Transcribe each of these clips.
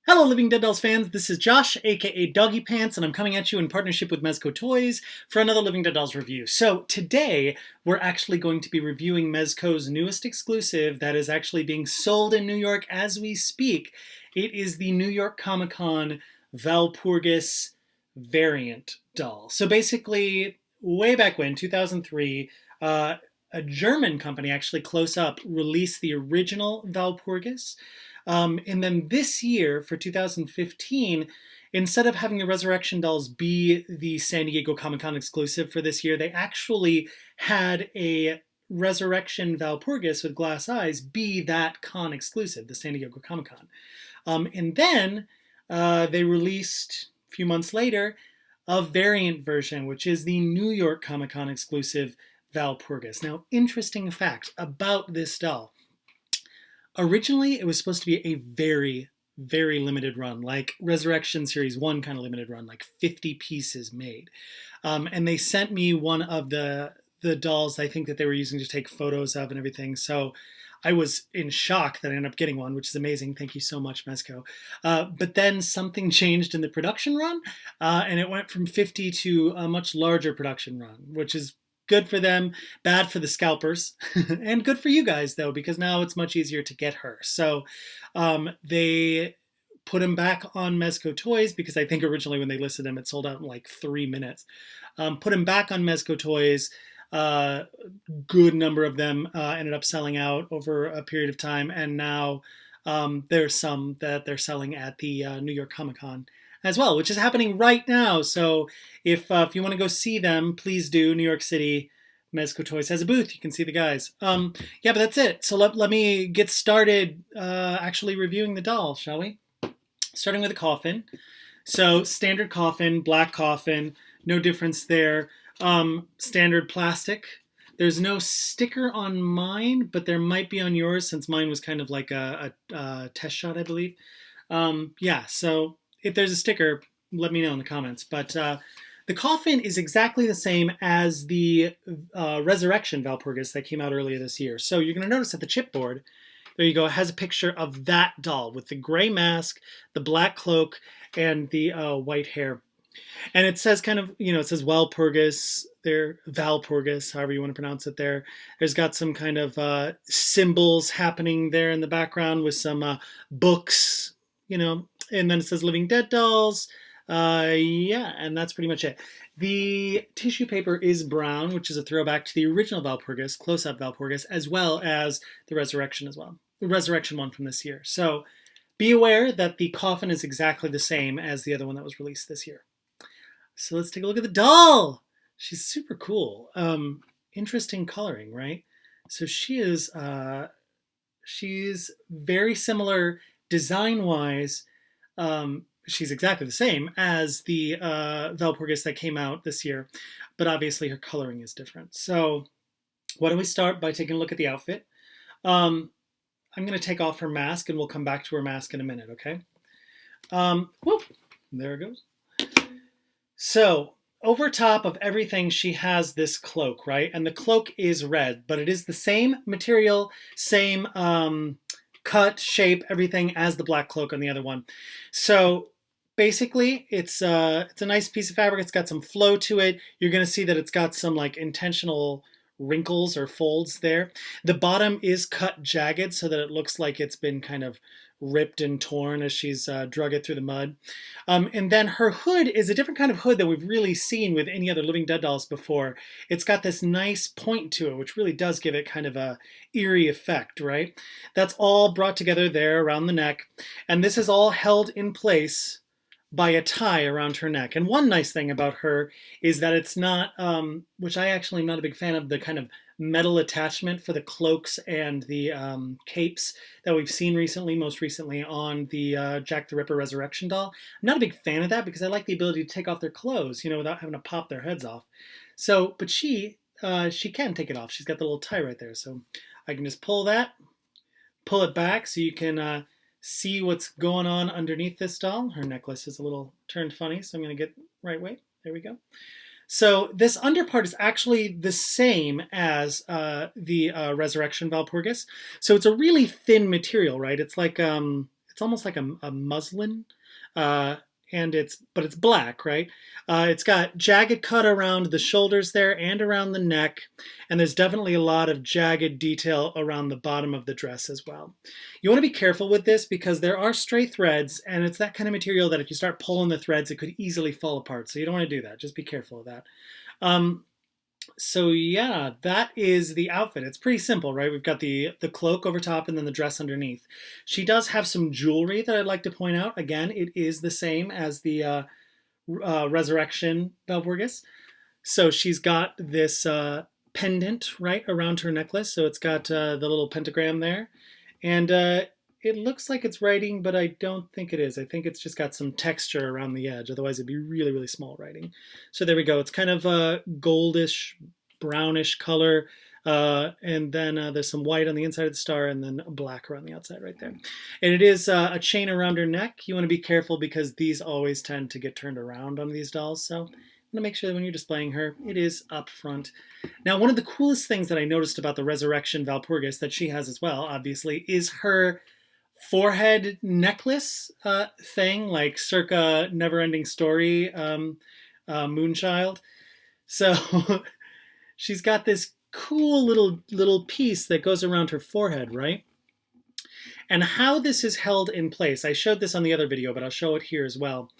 Hello, Living Dead Dolls fans. This is Josh, aka Doggiepants, and I'm coming at you in partnership with Mezco Toys for another Living Dead Dolls review. So today, we're actually going to be reviewing Mezco's newest exclusive that is actually being sold in New York as we speak. It is the New York Comic Con Walpurgis variant doll. So basically, way back when, 2003, a German company, actually close up, released the original Walpurgis. And then this year, for 2015, instead of having the Resurrection Dolls be the San Diego Comic-Con exclusive for this year, they actually had a Resurrection Walpurgis with glass eyes be that con exclusive, the San Diego Comic-Con. And then they released, a few months later, a variant version, which is the New York Comic-Con exclusive Walpurgis. Now, interesting fact about this doll. Originally, it was supposed to be a very, very limited run, like Resurrection Series 1 kind of limited run, like 50 pieces made. And they sent me one of the dolls I think that they were using to take photos of and everything. So I was in shock that I ended up getting one, which is amazing. Thank you so much, Mezco. But then something changed in the production run, and it went from 50 to a much larger production run, which is good for them, bad for the scalpers, and good for you guys, though, because now it's much easier to get her. So they put him back on Mezco Toys, because I think originally when they listed him, it sold out in like 3 minutes. Put him back on Mezco Toys. Good number of them ended up selling out over a period of time, and now there's some that they're selling at the New York Comic Con as well, which is happening right now. So if you want to go see them, please do. New York City, Mezco Toys has a booth. You can see the guys. Yeah, but that's it. So let me get started actually reviewing the doll, shall we? Starting with the coffin. So standard coffin, black coffin, no difference there. Standard plastic. There's no sticker on mine, but there might be on yours, since mine was kind of like a test shot, I believe. Yeah, so if there's a sticker, let me know in the comments. But the coffin is exactly the same as the Resurrection Walpurgis that came out earlier this year. So you're going to notice that the chipboard, there you go, has a picture of that doll with the gray mask, the black cloak, and the white hair. And it says kind of, it says Walpurgis, there, Walpurgis, however you want to pronounce it there. There's got some kind of symbols happening there in the background with some books, and then it says Living Dead Dolls. Yeah, and that's pretty much it. The tissue paper is brown, which is a throwback to the original Walpurgis, close-up Walpurgis, as well as the Resurrection as well. The Resurrection one from this year. So be aware that the coffin is exactly the same as the other one that was released this year. So let's take a look at the doll. She's super cool. Interesting coloring, right? So she's very similar design-wise. She's exactly the same as the Walpurgis that came out this year, but obviously her coloring is different. So why don't we start by taking a look at the outfit. I'm going to take off her mask, and we'll come back to her mask in a minute, okay? Whoop, there it goes. So over top of everything, she has this cloak, right? And the cloak is red, but it is the same material, same cut, shape, everything as the black cloak on the other one. So basically, it's a nice piece of fabric. It's got some flow to it. You're going to see that it's got some like intentional wrinkles or folds there. The bottom is cut jagged so that it looks like it's been kind of ripped and torn as she's drug it through the mud. And then her hood is a different kind of hood that we've really seen with any other Living Dead dolls before. It's got this nice point to it, which really does give it kind of a eerie effect, right? That's all brought together there around the neck. And this is all held in place by a tie around her neck. And one nice thing about her is that it's not, which I actually am not a big fan of, the kind of metal attachment for the cloaks and the capes that we've seen recently, most recently on the Jack the Ripper Resurrection doll. I'm not a big fan of that, because I like the ability to take off their clothes, without having to pop their heads off. So, but she can take it off. She's got the little tie right there. So I can just pull it back so you can see what's going on underneath this doll. Her necklace is a little turned funny, so I'm going to get right way. There we go. So this underpart is actually the same as the Resurrection Walpurgis. So it's a really thin material, right? It's like it's almost like a muslin, uh, but it's black, right? It's got jagged cut around the shoulders there and around the neck, and there's definitely a lot of jagged detail around the bottom of the dress as well. You want to be careful with this because there are stray threads, and it's that kind of material that if you start pulling the threads, it could easily fall apart. So you don't want to do that. Just be careful of that. So yeah, that is the outfit. It's pretty simple, right? We've got the cloak over top and then the dress underneath. She does have some jewelry that I'd like to point out. Again, it is the same as the Resurrection Walpurgis. So she's got this pendant right around her necklace. So it's got the little pentagram there. And it looks like it's writing, but I don't think it is. I think it's just got some texture around the edge. Otherwise, it'd be really, really small writing. So there we go. It's kind of a goldish, brownish color. And then there's some white on the inside of the star and then black around the outside right there. And it is a chain around her neck. You want to be careful because these always tend to get turned around on these dolls. So I'm going to make sure that when you're displaying her, it is up front. Now, one of the coolest things that I noticed about the Resurrection Walpurgis that she has as well, obviously, is her forehead necklace thing, like circa Neverending Story, Moonchild. So she's got this cool little piece that goes around her forehead, right? And how this is held in place, I showed this on the other video, but I'll show it here as well,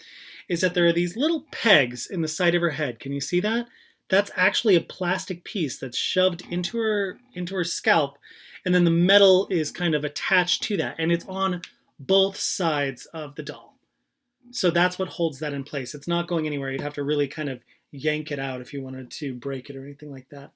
is that there are these little pegs in the side of her head. Can you see that? That's actually a plastic piece that's shoved into her scalp, and then the metal is kind of attached to that, and it's on both sides of the doll. So that's what holds that in place. It's not going anywhere. You'd have to really kind of yank it out if you wanted to break it or anything like that.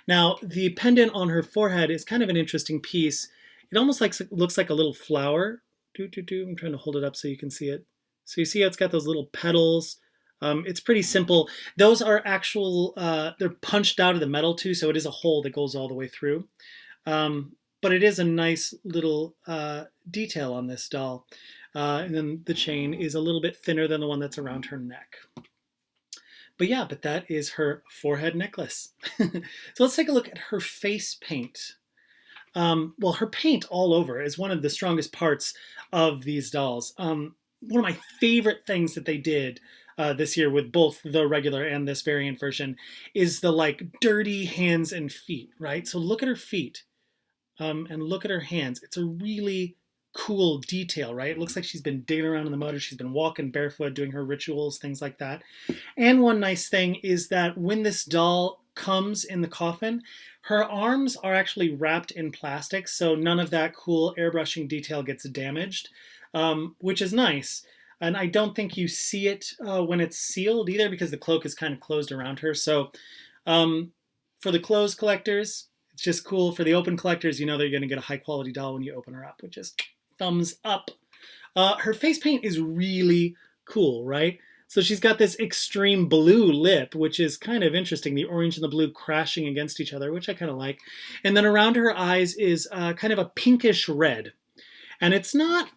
Now, the pendant on her forehead is kind of an interesting piece. It almost looks like a little flower. I'm trying to hold it up so you can see it. So you see how it's got those little petals. It's pretty simple. Those are actual, they're punched out of the metal too, so it is a hole that goes all the way through. But it is a nice little detail on this doll. And then the chain is a little bit thinner than the one that's around her neck. But that is her forehead necklace. So let's take a look at her face paint. Well, her paint all over is one of the strongest parts of these dolls. One of my favorite things that they did this year with both the regular and this variant version is the like dirty hands and feet, right? So look at her feet and look at her hands. It's a really cool detail, right? It looks like she's been digging around in the mud, or she's been walking barefoot, doing her rituals, things like that. And one nice thing is that when this doll comes in the coffin, her arms are actually wrapped in plastic, so none of that cool airbrushing detail gets damaged, which is nice. And I don't think you see it when it's sealed either, because the cloak is kind of closed around her. So for the closed collectors, it's just cool. For the open collectors, you know they're going to get a high quality doll when you open her up, which is thumbs up. Her face paint is really cool, right? So she's got this extreme blue lip, which is kind of interesting. The orange and the blue crashing against each other, which I kind of like. And then around her eyes is kind of a pinkish red. And it's not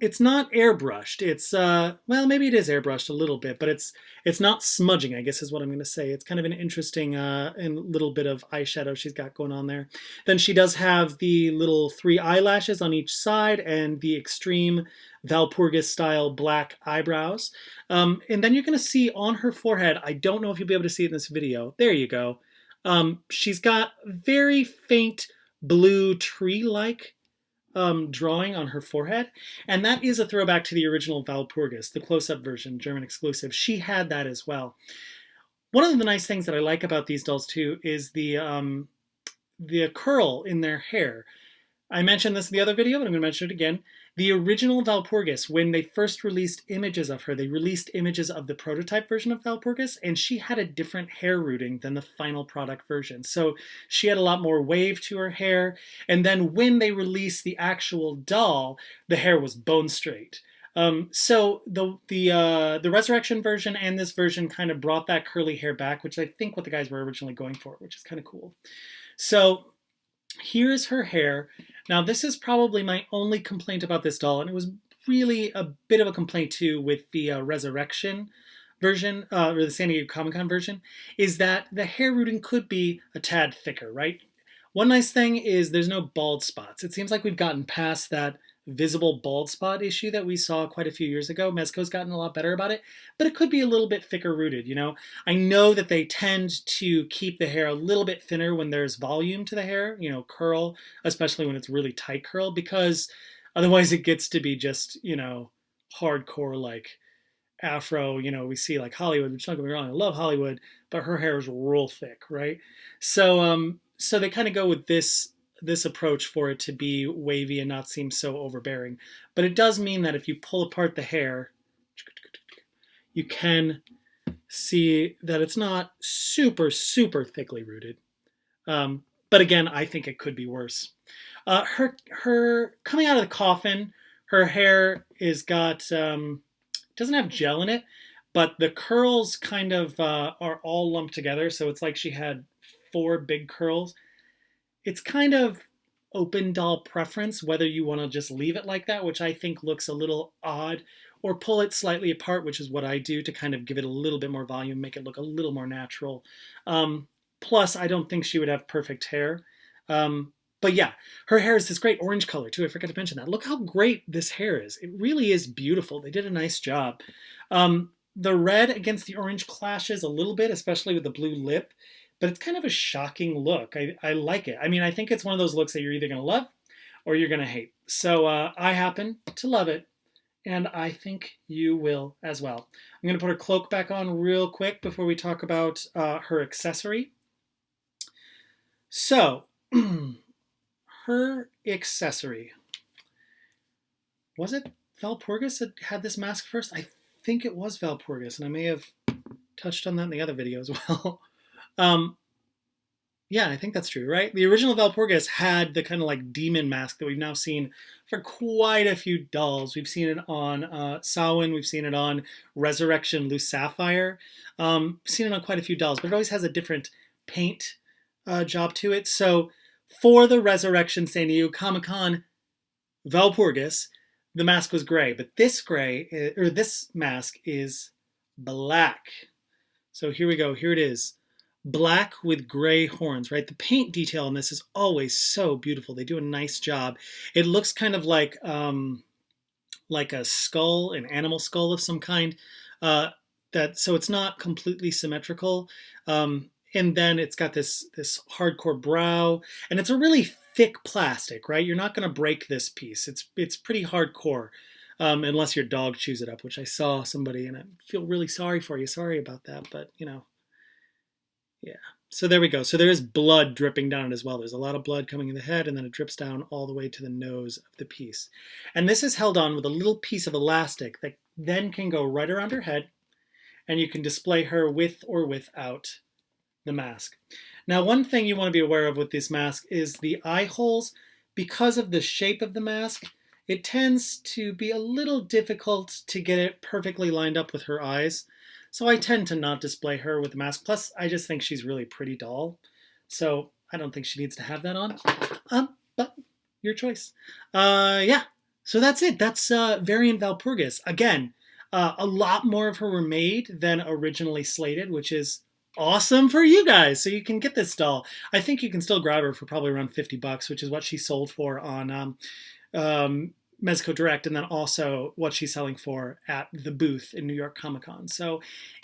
airbrushed. It's well, maybe it is airbrushed a little bit, but it's not smudging, I guess is what I'm going to say. It's kind of an interesting and little bit of eyeshadow she's got going on there. Then she does have the little 3 eyelashes on each side and the extreme Walpurgis style black eyebrows. And then you're going to see on her forehead, I don't know if you'll be able to see it in this video. There you go. She's got very faint blue tree-like drawing on her forehead, and that is a throwback to the original Walpurgis, the close-up version, German exclusive. She had that as well. One of the nice things that I like about these dolls too is the curl in their hair. I mentioned this in the other video, but I'm going to mention it again. The original Walpurgis, when they first released images of her, they released images of the prototype version of Walpurgis, and she had a different hair rooting than the final product version. So she had a lot more wave to her hair, and then when they released the actual doll, the hair was bone straight. So the Resurrection version and this version kind of brought that curly hair back, which I think what the guys were originally going for, which is kind of cool. So here's her hair. Now, this is probably my only complaint about this doll, and it was really a bit of a complaint too with the Resurrection version, or the San Diego Comic-Con version, is that the hair rooting could be a tad thicker, right? One nice thing is there's no bald spots. It seems like we've gotten past that visible bald spot issue that we saw quite a few years ago. Mezco's gotten a lot better about it, but it could be a little bit thicker rooted, you know? I know that they tend to keep the hair a little bit thinner when there's volume to the hair, you know, curl, especially when it's really tight curl, because otherwise it gets to be just, you know, hardcore like afro, you know, we see like Hollywood, which don't get me wrong, I love Hollywood, but her hair is real thick, right? So they kind of go with this approach for it to be wavy and not seem so overbearing. But it does mean that if you pull apart the hair, you can see that it's not super, super thickly rooted. But again, I think it could be worse. Her coming out of the coffin, her hair is got doesn't have gel in it, but the curls kind of are all lumped together. So it's like she had 4 big curls. It's kind of open doll preference whether you want to just leave it like that, which I think looks a little odd, or pull it slightly apart, which is what I do to kind of give it a little bit more volume, make it look a little more natural. Plus, I don't think she would have perfect hair. But yeah, her hair is this great orange color too. I forgot to mention that. Look how great this hair is. It really is beautiful. They did a nice job. The red against the orange clashes a little bit, especially with the blue lip, but it's kind of a shocking look. I like it. I mean, I think it's one of those looks that you're either going to love or you're going to hate. So I happen to love it, and I think you will as well. I'm going to put her cloak back on real quick before we talk about her accessory. So, her accessory. Was it Walpurgis that had this mask first? I think it was Walpurgis, and I may have touched on that in the other video as well. Yeah, I think that's true, right? The original Walpurgis had the kind of like demon mask that we've now seen for quite a few dolls. We've seen it on Samhain, we've seen it on Resurrection Loose Sapphire, seen it on quite a few dolls, but it always has a different paint job to it. So for the Resurrection San Diego Comic-Con Walpurgis, the mask was gray, but this mask is black. So here we go. Here it is. Black with gray horns, right? The paint detail on this is always so beautiful. They do a nice job. It looks kind of like a skull, an animal skull of some kind. So it's not completely symmetrical. And then it's got this hardcore brow, and it's a really thick plastic, right? You're not going to break this piece. It's pretty hardcore, unless your dog chews it up, which I saw somebody, and I feel really sorry for you. Sorry about that, but you know, yeah. So there we go. So there is blood dripping down as well. There's a lot of blood coming in the head, and then it drips down all the way to the nose of the piece. And this is held on with a little piece of elastic that then can go right around her head, and you can display her with or without the mask. Now, one thing you want to be aware of with this mask is the eye holes. Because of the shape of the mask, it tends to be a little difficult to get it perfectly lined up with her eyes. So I tend to not display her with the mask. Plus, I just think she's really pretty doll. So I don't think she needs to have that on. But your choice. Yeah. So that's it. That's variant Walpurgis. Again, a lot more of her were made than originally slated, which is awesome for you guys. So you can get this doll. I think you can still grab her for probably around $50, which is what she sold for on Mezco Direct, and then also what she's selling for at the booth in New York Comic Con. So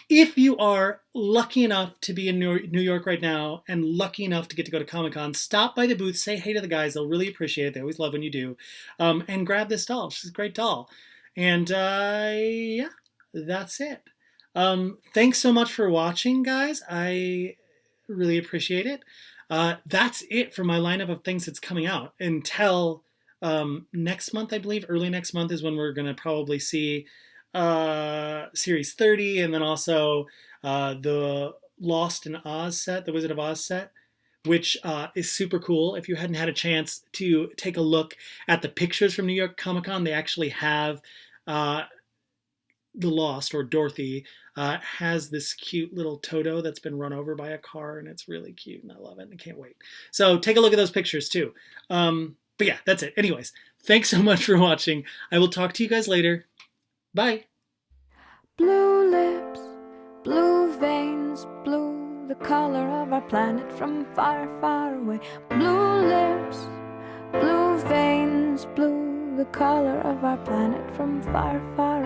if you are lucky enough to be in New York right now and lucky enough to get to go to Comic Con, stop by the booth, say hey to the guys. They'll really appreciate it. They always love when you do. And grab this doll. She's a great doll. And yeah, that's it. Thanks so much for watching, guys. I really appreciate it. That's it for my lineup of things that's coming out until next month, I believe. Early next month is when we're going to probably see Series 30, and then also the Lost in Oz set, the Wizard of Oz set, which is super cool. If you hadn't had a chance to take a look at the pictures from New York Comic Con, they actually have the Lost, or Dorothy, has this cute little Toto that's been run over by a car, and it's really cute, and I love it, and I can't wait. So take a look at those pictures too. But yeah, that's it. Anyways, thanks so much for watching. I will talk to you guys later. Bye. Blue lips, blue veins, blue, the color of our planet from far, far away. Blue lips, blue veins, blue, the color of our planet from far, far